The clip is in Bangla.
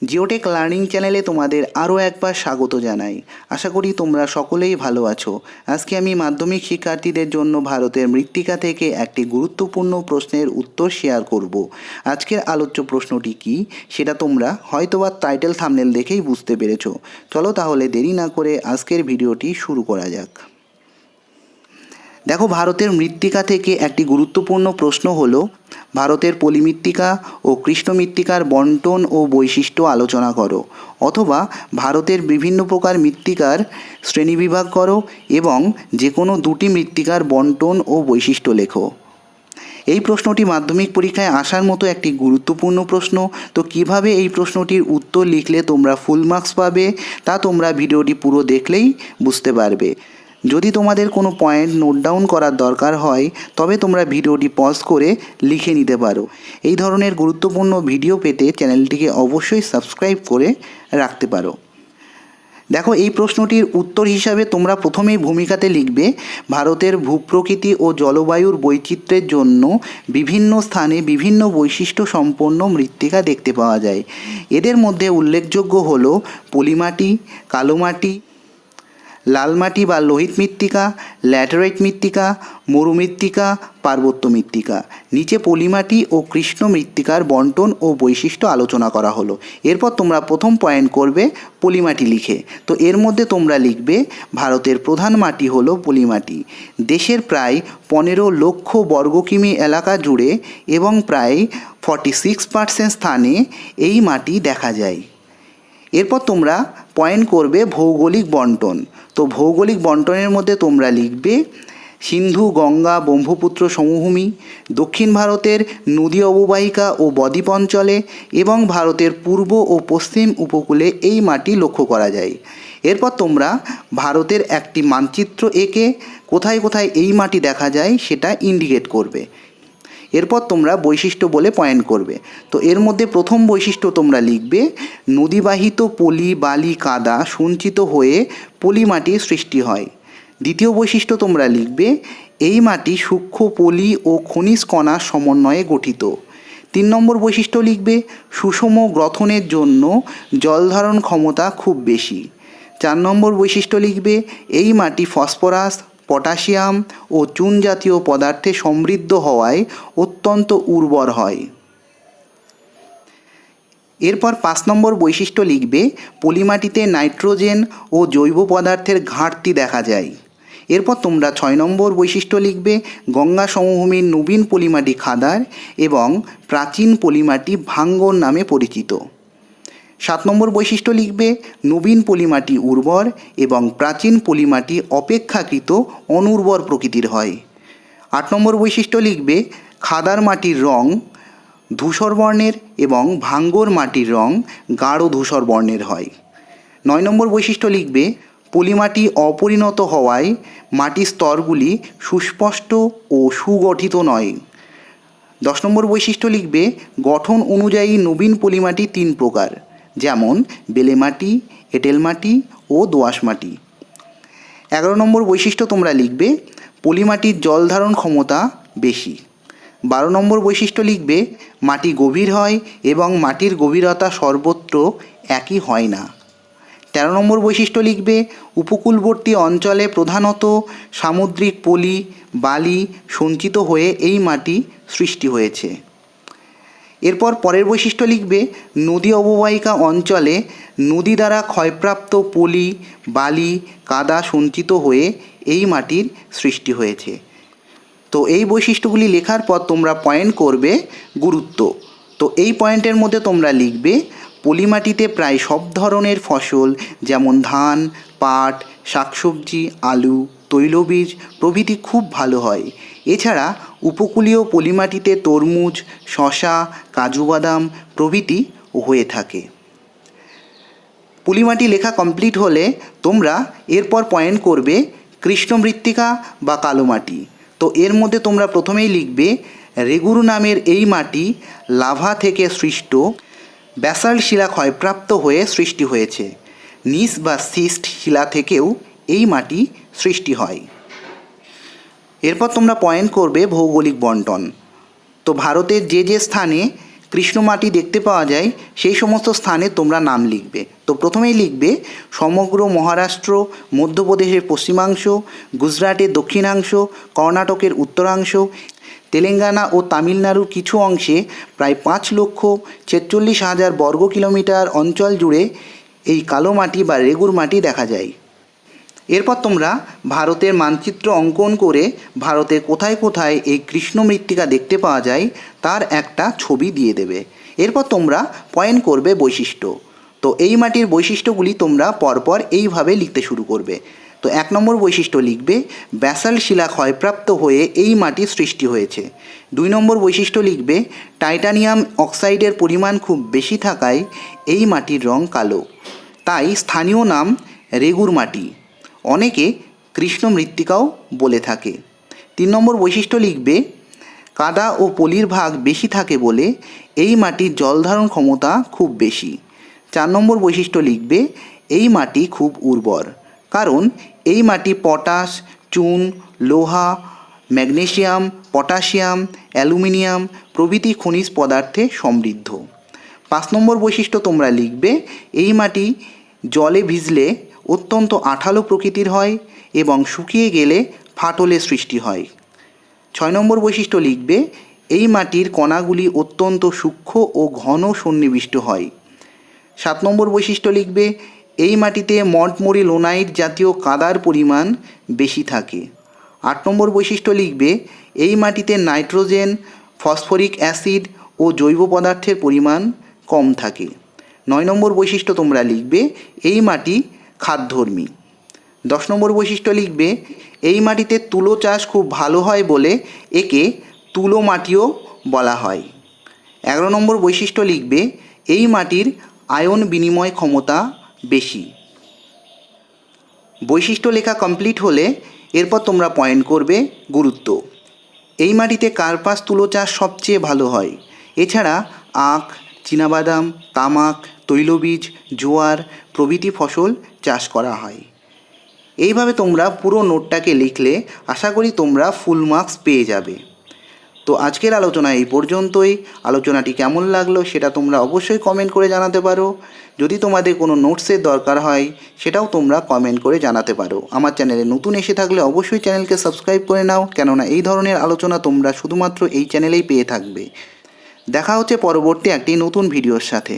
জিওটেক লার্নিং চ্যানেলে তোমাদের আরও একবার স্বাগত জানাই। আশা করি তোমরা সকলেই ভালো আছো। আজকে আমি মাধ্যমিক শিক্ষার্থীদের জন্য ভারতের মৃত্তিকা থেকে একটি গুরুত্বপূর্ণ প্রশ্নের উত্তর শেয়ার করব। আজকের আলোচ্য প্রশ্নটি কি সেটা তোমরা হয়তোবা টাইটেল থাম্বনেল দেখেই বুঝতে পেরেছো। চলো তাহলে দেরি না করে আজকের ভিডিওটি শুরু করা যাক। দেখো, ভারতের মৃত্তিকা থেকে একটি গুরুত্বপূর্ণ প্রশ্ন হলো ভারতের পলিমৃত্তিকা ও কৃষ্ণ মৃত্তিকার বন্টন ও বৈশিষ্ট্য আলোচনা করো, অথবা ভারতের বিভিন্ন প্রকার মৃত্তিকার শ্রেণীবিভাগ করো এবং যে কোনো দুটি মৃত্তিকার বন্টন ও বৈশিষ্ট্য লেখো। এই প্রশ্নটি মাধ্যমিক পরীক্ষায় আসার মতো একটি গুরুত্বপূর্ণ প্রশ্ন। তো কিভাবে এই প্রশ্নটির উত্তর লিখলে তোমরা ফুল মার্কস পাবে তা তোমরা ভিডিওটি পুরো দেখলেই বুঝতে পারবে। যদি তোমাদের কোনো পয়েন্ট নোট ডাউন করার দরকার হয় তবে তোমরা ভিডিওটি পজ করে লিখে নিতে পারো। এই ধরনের গুরুত্বপূর্ণ ভিডিও পেতে চ্যানেলটিকে অবশ্যই সাবস্ক্রাইব করে রাখতে পারো। দেখো, এই প্রশ্নটির উত্তর হিসাবে তোমরা প্রথমেই ভূমিকাতে লিখবে ভারতের ভূপ্রকৃতি ও জলবায়ুর বৈচিত্র্যের জন্য বিভিন্ন স্থানে বিভিন্ন বৈশিষ্ট্য সম্পন্ন মৃত্তিকা দেখতে পাওয়া যায়। এদের মধ্যে উল্লেখযোগ্য হলো পলিমাটি, কালো মাটি, লাল মাটি বা লোহিত মৃত্তিকা, ল্যাটেরাইট মৃত্তিকা, মরুমৃত্তিকা, পার্বত্য মৃত্তিকা। নিচে পলিমাটি ও কৃষ্ণ মৃত্তিকার বন্টন ও বৈশিষ্ট্য আলোচনা করা হলো। এরপর তোমরা প্রথম পয়েন্ট করবে পলিমাটি লিখে। তো এর মধ্যে তোমরা লিখবে ভারতের প্রধান মাটি হলো পলিমাটি। দেশের প্রায় 15 লক্ষ বর্গ কিমি এলাকা জুড়ে এবং প্রায় 46% স্থানে এই মাটি দেখা যায়। এরপর তোমরা পয়েন্ট করবে ভৌগোলিক বন্টন। তো ভৌগোলিক বন্টনের মধ্যে তোমরা লিখবে সিন্ধু, গঙ্গা, ব্রহ্মপুত্র সমভূমি, দক্ষিণ ভারতের নদী অববাহিকা ও বদ্বীপ অঞ্চলে এবং ভারতের পূর্ব ও পশ্চিম উপকূলে এই মাটি লক্ষ্য করা যায়। এরপর তোমরা ভারতের একটি মানচিত্র এঁকে কোথায় কোথায় এই মাটি দেখা যায় সেটা ইন্ডিকেট করবে। এরপর তোমরা বৈশিষ্ট্য বলে পয়েন্ট করবে। তো এর মধ্যে প্রথম বৈশিষ্ট্য তোমরা লিখবে নদীবাহিত পলি, বালি, কাদা সঞ্চিত হয়ে পলি মাটির সৃষ্টি হয়। দ্বিতীয় বৈশিষ্ট্য তোমরা লিখবে এই মাটি সূক্ষ্ম পলি ও খনিজ কণার সমন্বয়ে গঠিত। 3 নম্বর বৈশিষ্ট্য লিখবে সুষম গ্রথনের জন্য জলধারণ ক্ষমতা খুব বেশি। 4 নম্বর বৈশিষ্ট্য লিখবে এই মাটি ফসফরাস, পটাশিয়াম ও চুন জাতীয় পদার্থে সমৃদ্ধ হওয়ায় অত্যন্ত উর্বর হয়। এরপর 5 নম্বর বৈশিষ্ট্য লিখবে পলিমাটিতে নাইট্রোজেন ও জৈব পদার্থের ঘাটতি দেখা যায়। এরপর তোমরা 6 নম্বর বৈশিষ্ট্য লিখবে গঙ্গা সমভূমির নবীন পলিমাটি খাদার এবং প্রাচীন পলিমাটি ভাঙ্গর নামে পরিচিত। 7 নম্বর বৈশিষ্ট্য লিখবে নবীন পলিমাটি উর্বর এবং প্রাচীন পলিমাটি অপেক্ষাকৃত অনুর্বর প্রকৃতির হয়। 8 নম্বর বৈশিষ্ট্য লিখবে খাদার মাটির রং ধূসর বর্ণের এবং ভাঙ্গর মাটির রং গাঢ় ধূসর বর্ণের হয়। 9 নম্বর বৈশিষ্ট্য লিখবে পলিমাটি অপরিণত হওয়ায় মাটির স্তরগুলি সুস্পষ্ট ও সুগঠিত নয়। 10 নম্বর বৈশিষ্ট্য লিখবে গঠন অনুযায়ী নবীন পলিমাটি 3 প্রকার, যেমন বেলে মাটি, এঁটেল মাটি ও দোআঁশ মাটি। 11 নম্বর বৈশিষ্ট্য তোমরা লিখবে পলিমাটির জল ধারণ ক্ষমতা বেশি। 12 নম্বর বৈশিষ্ট্য লিখবে মাটি গভীর হয় এবং মাটির গভীরতা সর্বত্র একই হয় না। 13 নম্বর বৈশিষ্ট্য লিখবে উপকূলবর্তী অঞ্চলে প্রধানত সামুদ্রিক পলি, বালি সঞ্চিত হয়ে এই মাটি সৃষ্টি হয়েছে। এরপর পরের বৈশিষ্ট্য লিখবে নদী অববাহিকা অঞ্চলে নদী দ্বারা ক্ষয়প্রাপ্ত পলি, বালি, কাদা সঞ্চিত হয়ে এই মাটির সৃষ্টি হয়েছে। তো এই বৈশিষ্ট্যগুলি লেখার পর তোমরা পয়েন্ট করবে গুরুত্ব। তো এই পয়েন্টের মধ্যে তোমরা লিখবে পলিমাটিতে প্রায় সব ধরনের ফসল যেমন ধান, পাট, শাকসবজি, আলু, তৈলবীজ প্রভৃতি খুব ভালো হয়। এছাড়া উপকূলীয় পলিমাটিতে তরমুজ, শশা, কাজু বাদাম প্রভৃতি হয়ে থাকে। পলিমাটি লেখা কমপ্লিট হলে তোমরা এরপর পয়েন্ট করবে কৃষ্ণ মৃত্তিকা বা কালো মাটি। তো এর মধ্যে তোমরা প্রথমেই লিখবে রেগুর নামের এই মাটি লাভা থেকে সৃষ্ট ব্যাসাল্ট শিলা ক্ষয়প্রাপ্ত হয়ে সৃষ্টি হয়েছে। নিস বা সিস্ট শিলা থেকেও এই মাটি সৃষ্টি হয়। এরপর তোমরা পয়েন্ট করবে ভৌগোলিক বন্টন। তো ভারতের যে যে স্থানে কৃষ্ণ মাটি দেখতে পাওয়া যায় সেই সমস্ত স্থানে তোমরা নাম লিখবে। তো প্রথমেই লিখবে সমগ্র মহারাষ্ট্র, মধ্যপ্রদেশের পশ্চিমাংশ, গুজরাটের দক্ষিণাংশ, কর্ণাটকের উত্তরাংশ, তেলেঙ্গানা ও তামিলনাড়ুর কিছু অংশে প্রায় 5,46,000 বর্গ কিলোমিটার অঞ্চল জুড়ে এই কালো মাটি বা রেগুর মাটি দেখা যায়। এরপর তোমরা ভারতের মানচিত্র অঙ্কন করে ভারতের কোথায় কোথায় এই কৃষ্ণ মৃত্তিকা দেখতে পাওয়া যায় তার একটা ছবি দিয়ে দেবে। এরপর তোমরা পয়েন্ট করবে বৈশিষ্ট্য। তো এই মাটির বৈশিষ্ট্যগুলি তোমরা পরপর এইভাবে লিখতে শুরু করবে। তো 1 নম্বর বৈশিষ্ট্য লিখবে ব্যাসাল্ট শিলা ক্ষয়প্রাপ্ত হয়ে এই মাটির সৃষ্টি হয়েছে। 2 নম্বর বৈশিষ্ট্য লিখবে টাইটানিয়াম অক্সাইডের পরিমাণ খুব বেশি থাকায় এই মাটির রং কালো, তাই স্থানীয় নাম রেগুর মাটি, অনেকে কৃষ্ণ মৃত্তিকাও বলে থাকে। 3 নম্বর বৈশিষ্ট্য লিখবে কাদা ও পলির ভাগ বেশি থাকে বলে এই মাটির জলধারণ ক্ষমতা খুব বেশি। 4 নম্বর বৈশিষ্ট্য লিখবে এই মাটি খুব উর্বর, কারণ এই মাটি পটাশ, চুন, লোহা, ম্যাগনেসিয়াম, পটাশিয়াম, অ্যালুমিনিয়াম প্রভৃতি খনিজ পদার্থে সমৃদ্ধ। 5 নম্বর বৈশিষ্ট্য তোমরা লিখবে এই মাটি জলে ভিজলে অত্যন্ত আঠালো প্রকৃতির হয় এবং শুকিয়ে গেলে ফাটলের সৃষ্টি হয়। 6 নম্বর বৈশিষ্ট্য লিখবে এই মাটির কণাগুলি অত্যন্ত সূক্ষ্ম ও ঘন সন্নিবিষ্ট হয়। 7 নম্বর বৈশিষ্ট্য লিখবে এই মাটিতে মন্টমোরিলোনাইট জাতীয় কাদার পরিমাণ বেশি থাকে। 8 নম্বর বৈশিষ্ট্য লিখবে এই মাটিতে নাইট্রোজেন, ফসফরিক অ্যাসিড ও জৈব পদার্থের পরিমাণ কম থাকে। 9 নম্বর বৈশিষ্ট্য তোমরা লিখবে এই মাটি খাদ্যধর্মী। 10 নম্বর বৈশিষ্ট্য লিখবে এই মাটিতে তুলো চাষ খুব ভালো হয় বলে একে তুলো মাটিও বলা হয়। 11 নম্বর বৈশিষ্ট্য লিখবে এই মাটির আয়ন বিনিময় ক্ষমতা বেশি। বৈশিষ্ট্য লেখা কমপ্লিট হলে এরপর তোমরা পয়েন্ট করবে গুরুত্ব। এই মাটিতে কার্পাস তুলো চাষ সবচেয়ে ভালো হয়। এছাড়া আখ, চীনাবাদাম, তামাক, তৈলবীজ, জোয়ার প্রভৃতি ফসল চাষ করা হয়। এইভাবে তোমরা পুরো নোটটাকে লিখলে আশা করি তোমরা ফুল মার্কস পেয়ে যাবে। তো আজকের আলোচনা এই পর্যন্তই। আলোচনাটি কেমন লাগলো সেটা তোমরা অবশ্যই কমেন্ট করে জানাতে পারো। যদি তোমাদের কোনো নোটসের দরকার হয় সেটাও তোমরা কমেন্ট করে জানাতে পারো। আমার চ্যানেলে নতুন এসে থাকলে অবশ্যই চ্যানেলকে সাবস্ক্রাইব করে নাও, কেননা এই ধরনের আলোচনা তোমরা শুধুমাত্র এই চ্যানেলেই পেয়ে থাকবে। দেখা হচ্ছে পরবর্তী একটি নতুন ভিডিওর সাথে।